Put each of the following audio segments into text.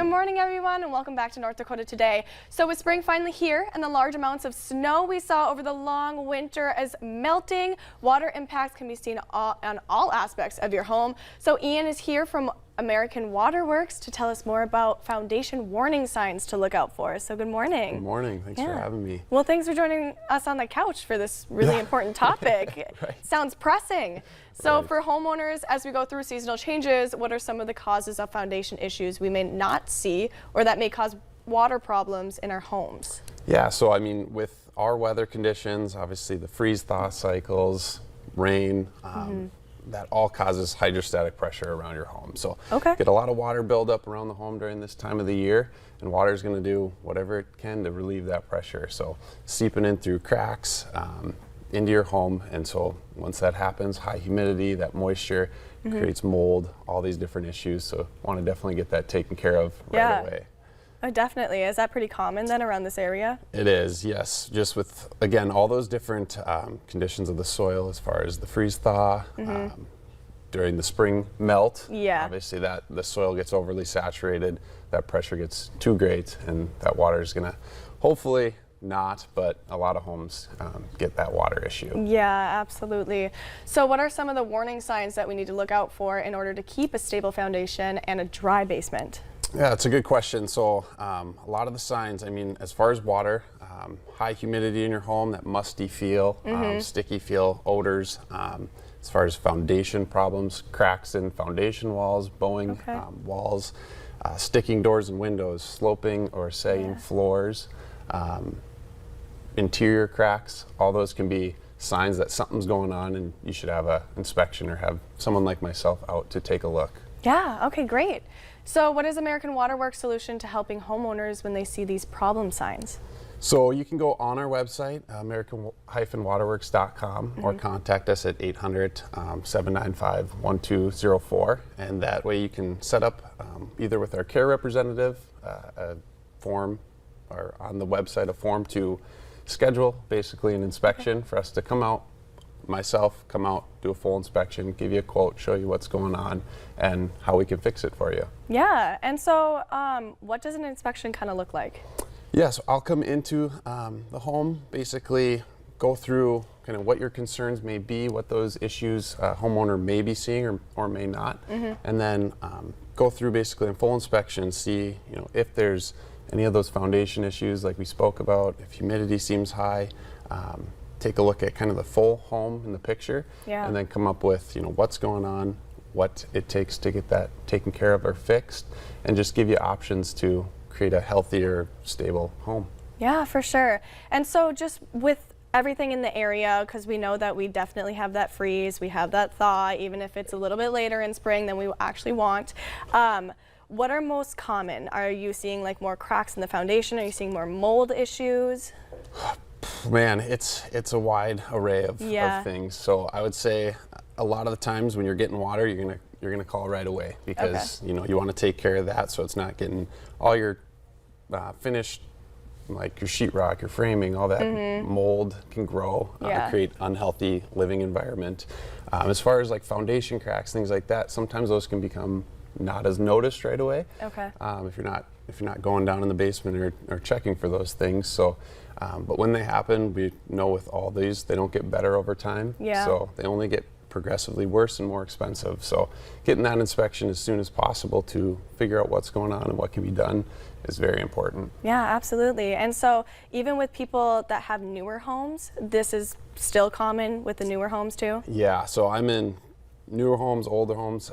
Good morning, everyone, and welcome back to North Dakota Today. So with spring finally here and the large amounts of snow we saw over the long winter as melting, water impacts can be seen on all aspects of your home. So Ian is here from American Waterworks to tell us more about foundation warning signs to look out for. So good morning. Good morning. Thanks for having me. Well, thanks for joining us on the couch for this really important topic. Right. Sounds pressing. So for homeowners, as we go through seasonal changes, what are some of the causes of foundation issues we may not see or that may cause water problems in our homes? Yeah, so I mean, with our weather conditions, obviously the freeze-thaw cycles, rain, that all causes hydrostatic pressure around your home. So get a lot of water buildup around the home during this time of the year, and water is going to do whatever it can to relieve that pressure. So seeping in through cracks into your home, and so once that happens, high humidity, that moisture creates mold, all these different issues. So want to definitely get that taken care of right away. Oh, definitely. Is that pretty common then around this area? It is, yes. Just with, again, all those different conditions of the soil as far as the freeze-thaw, during the spring melt. Obviously that the soil gets overly saturated, that pressure gets too great, and that water is going to hopefully not, but a lot of homes get that water issue. Yeah, absolutely. So what are some of the warning signs that we need to look out for in order to keep a stable foundation and a dry basement? Yeah, it's a good question. So a lot of the signs, I mean, as far as water, high humidity in your home, that musty feel, sticky feel, odors. As far as foundation problems, cracks in foundation walls, bowing walls, sticking doors and windows, sloping or sagging floors, interior cracks, all those can be signs that something's going on and you should have an inspection or have someone like myself out to take a look. Yeah, okay, great. So what is American Waterworks' solution to helping homeowners when they see these problem signs? So you can go on our website, american-waterworks.com, or contact us at 800-795-1204, and that way you can set up either with our care representative a form, or on the website a form to schedule basically an inspection for us to come out, myself come out, do a full inspection, give you a quote, show you what's going on and how we can fix it for you. Yeah, and so what does an inspection kind of look like? Yeah, so I'll come into the home, basically go through kind of what your concerns may be, what those issues a homeowner may be seeing or may not, and then go through basically a full inspection, see if there's any of those foundation issues like we spoke about, if humidity seems high, take a look at kind of the full home in the picture, and then come up with what's going on, what it takes to get that taken care of or fixed, and just give you options to create a healthier, stable home. Yeah, for sure. And so just with everything in the area, because we know that we definitely have that freeze, we have that thaw, even if it's a little bit later in spring than we actually want. What are most common? Are you seeing like more cracks in the foundation? Are you seeing more mold issues? Man, it's a wide array of things. So I would say a lot of the times when you're getting water, you're gonna call right away because you want to take care of that, so it's not getting all your finished, like your sheetrock, your framing, all that mold can grow, create unhealthy living environment. As far as like foundation cracks, things like that, sometimes those can become not as noticed right away. If you're not going down in the basement or checking for those things. So, but when they happen, we know with all these, they don't get better over time. So they only get progressively worse and more expensive. So getting that inspection as soon as possible to figure out what's going on and what can be done is very important. Yeah, absolutely. And so even with people that have newer homes, this is still common with the newer homes too? Yeah, so I'm in newer homes, older homes.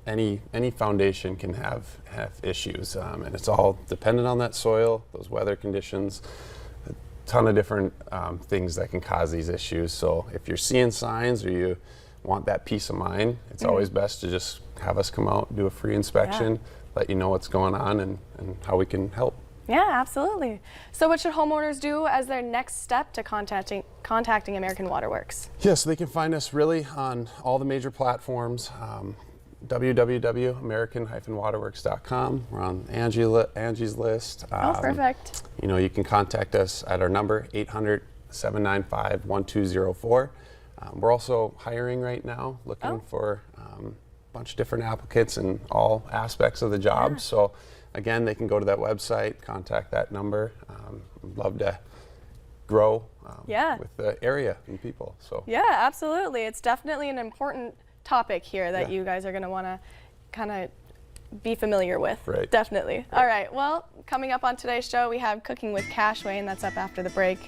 Any foundation can have issues, and it's all dependent on that soil, those weather conditions, a ton of different things that can cause these issues. So if you're seeing signs or you want that peace of mind, it's always best to just have us come out, do a free inspection, let you know what's going on and how we can help. Yeah, absolutely. So what should homeowners do as their next step to contacting American Waterworks? Yes, they can find us really on all the major platforms. www.american-waterworks.com. We're on Angie's list. Perfect. You can contact us at our number, 800-795-1204. We're also hiring right now, looking for a bunch of different applicants in all aspects of the job. So again, they can go to that website, contact that number. I'd love to grow with the area and people. So yeah, absolutely. It's definitely an important topic here that you guys are going to want to kind of be familiar with. Right. Definitely. All right. Well, coming up on today's show, we have Cooking with Cash, Wayne. That's up after the break.